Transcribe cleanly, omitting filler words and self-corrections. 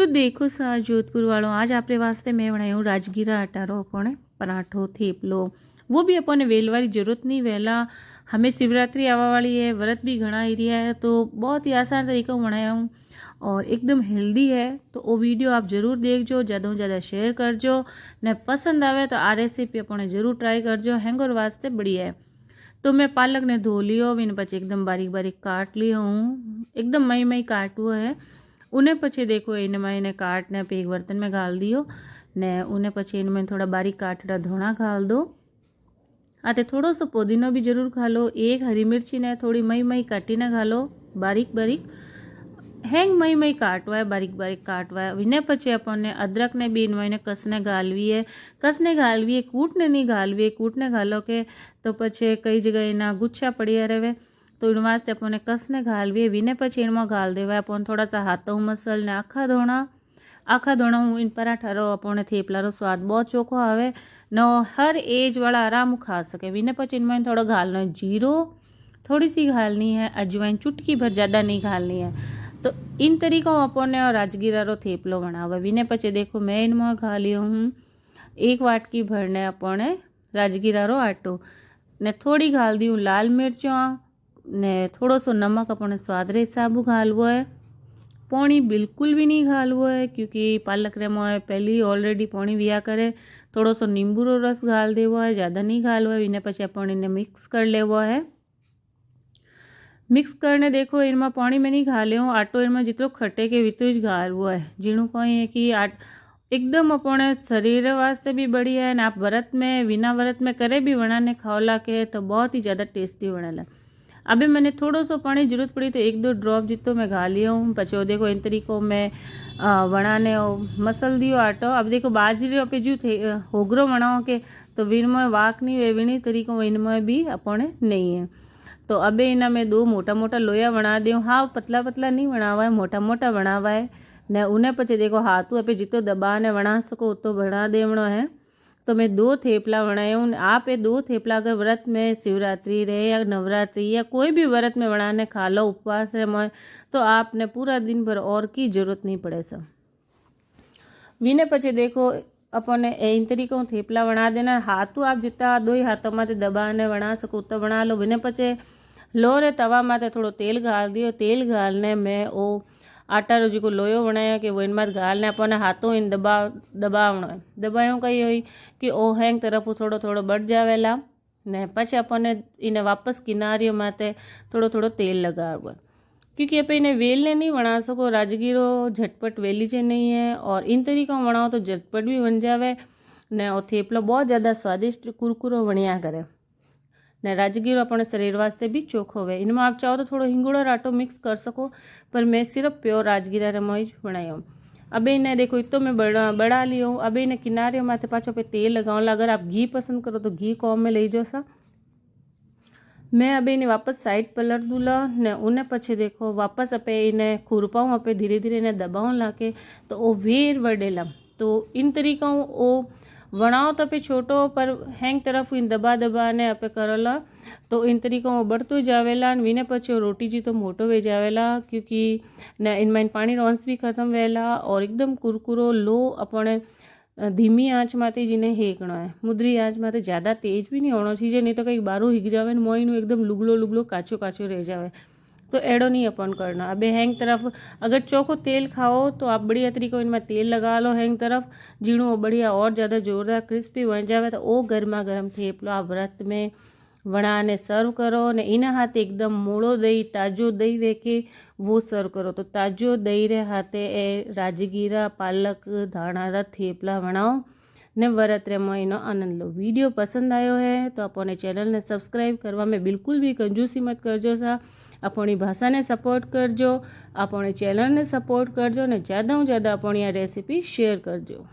तो देखो सा जोधपुर वालों, आज आपरे वास्ते मैं बनाई राजगीरा आटा रो अपने पराठो थेपलो। वो भी अपने वेलवारी जरूरत नहीं, वेला हमें शिवरात्रि आवा वाली है, व्रत भी घना एरिया है, तो बहुत ही आसान तरीका बनाया हूँ और एकदम हेल्दी है। तो वो वीडियो आप जरूर देखो, ज़्यादा ज़्यादा शेयर करजो ने पसंद आवे तो आ रेसिपी अपने जरूर ट्राई करजो। हैंगर वास्ते बढ़िया है। तो मैं पालक ने धो लियो, इन पछी एकदम बारीक बारीक काट लियो हूँ, एकदम मई मई काटવો है। उन्हें पछी देखो इनमें इन्हें काट ने एक बर्तन में घाल दियो ने उन्हें पछी इनमें थोड़ा बारीक काटेला धोना घाल दो। आते थोड़ो सो पुदीनो भी जरूर घालो, एक हरी मिर्ची ने थोड़ी मई मई काटी ने घालो बारीक बारीक। हैंग मई मई काटवा है, बारीक बारीक काटवा है। इन्हें पछी अपने अदरक ने भी इनमें कसने घालवी है, कसने घालवी है, कूटने नहीं घालवी है। कूटने घालो के तो पछी कई जगह इना गुच्छा पड़िया रहे, तो इन वास्ते अपने कसने घालवी है। विने पछी इनमें घाल देवा अपन थोड़ा सा हाथों मसल ने आखा धोना इन पराठा रो अपने थेपला रो स्वाद बहुत चोखो आवे न, हर एज वाला आराम खा सके। विने पछी इनमें थोड़ा घालना जीरो, थोड़ी सी घालनी है अजवाइन, चुटकी भर, ज़्यादा नहीं घालनी है। तो इन तरीकों अपने और राजगीरा रो थेपलो बनावे। विने पछी देखो मैं इनमें घाली हूँ एक वाटकी भरने अपने राजगीरा रो आटो ने थोड़ी घाल दी हूँ लाल मिर्चों ने थोड़ो सो नमक अपने स्वाद रे हिसाब घालवो है। पानी बिल्कुल भी नहीं घालवो है, क्योंकि पालक रे में पहली ऑलरेडी पानी विया करे। थोड़ो सो नींबू रो रस घाल देवो है, ज़्यादा नहीं घालवो है। इन्हें पछी अपन इन्हें मिक्स कर लेवो है। मिक्स करने देखो इनमें पानी में नहीं घाले हूँ, आटो इनमें जितनो खटे के वितरो ज घालवो है। जीणु कहीं है कि एकदम अपने शरीर वास्ते भी बढ़िया है। आप व्रत में बिना व्रत में करे भी बनाने खाओला के तो बहुत ही ज़्यादा टेस्टी बनेला। अभी मैंने थोड़ो सो पानी जरूरत पड़ी तो एक दो ड्रॉप जितो मैं घाली हूँ। पछी देखो इन तरीको मैं वणाने मसल दियो आटो। अब देखो बाजरी पे जो थे होगरो वणाओ के तो विन में वाक नहीं है, विनी तरीको विन में भी अपने नहीं है। तो अबे इना में दो मोटा मोटा लोया बना दूँ। हाँ पतला पतला नहीं बनावा है, मोटा मोटा बनावा है ने उन्हें पछी देखो हाथों पे जितो दबा ने बना सको उतो बना देवनो है। तो मैं दो थेपला बनाए हूँ। आप ये दो थेपला अगर व्रत में शिवरात्रि रे या नवरात्रि या कोई भी व्रत में बनाने खा लो उपवास रे में, तो आपने पूरा दिन भर और की जरूरत नहीं पड़े सब। विने पछी देखो अपने इन तरीके थेपला बना देना। हाथों आप जितना दो ही हाथों में दबा ने बना सको उतो बना लो। विने पछी लो रे तवा में थोड़ो तेल घाल दियो। तेल घालने में वो आटा रो जो लोयो बनाया कि वो इनमें घालने अपने हाथों इन दबावनो है। दबायो कई हुई कि ओ हैंग तरफ थोड़ो थोड़ो बढ़ जावेला ने पछी अपने इन्हें वापस किनारियों माथे थोड़ो थोड़ो तेल लगावो, क्योंकि आप इन्हें वेलने नहीं बना सको। राजगीरो झटपट वेली जे नहीं है और इन तरीकों बनाओ तो झटपट भी बन जावे ने और थेपलो बहुत ज़्यादा स्वादिष्ट कुरकुरो बनिया करे ने। राजगीरो अपने शरीर वास्ते भी चोखो है। इनमें आप चाहो तो थोड़ो हिंगुड़ो आटो मिक्स कर सको, पर मैं सिर्फ प्योर राजगीरा रमोई बनाई हूँ। अब इन्हें देखो इतो मैं बढ़ा ली हूँ। अब इन्हें किनारे माथे पाछो पे तेल लगाऊंगा। अगर आप घी पसंद करो तो घी कॉम में ले जाओ सा। मैं अभी इन्हें वापस साइड पलट दूला ने उन्हें पछे देखो वापस अपे इन्हें खुरपाऊँ अपे धीरे धीरे इन्हें दबाऊँ लाके तो वो वीर वडेला। तो इन तरीकों वो वणाओ तो पे छोटो पर हैंग तरफ इन दबा दबा ने अपे करोला तो इन तरीकों वो बढ़तो जावेला। विने पछे रोटी जी तो मोटो वे जावेला, क्योंकि न इनमें पानी रो अंश भी खत्म वेला और एकदम कुरकुरो लो अपने धीमी आँच माते जिन्हें हेकणो है। मुद्री आँच माते ज़्यादा तेज भी नहीं होना चाहिए, नहीं तो कहीं बारू हिग जावे मोईनु एकदम लुगलो लुगलो काचो काचो रह जावे, तो एड़ो नहीं अपन करना। अब हैंग तरफ अगर चोखो तेल खाओ तो आप बढ़िया तरीके इनमें तेल लगा लो हैंग तरफ, जीणो बढ़िया और ज़्यादा जोरदार क्रिस्पी बन जावे। तो वो गर्मा गर्म थेपलो आप व्रत में वणा ने सर्व करो ने इना हाथ एकदम मोड़ो दही ताजो दही वेके वो सर्व करो। तो ताजो दही रे हाथे ए राजगीरा पालक धाणा रा थेपला बनाओ ने व्रत रे महीनो आनंद लो। वीडियो पसंद आयो है तो अपने चैनल ने सब्सक्राइब करवा में बिल्कुल भी कंजूसी मत करजो सा। अपनी भाषा ने सपोर्ट करजो, अपने चैनल ने सपोर्ट करजो ने ज़्यादा से ज़्यादा अपनी आ रेसिपी शेयर करजो।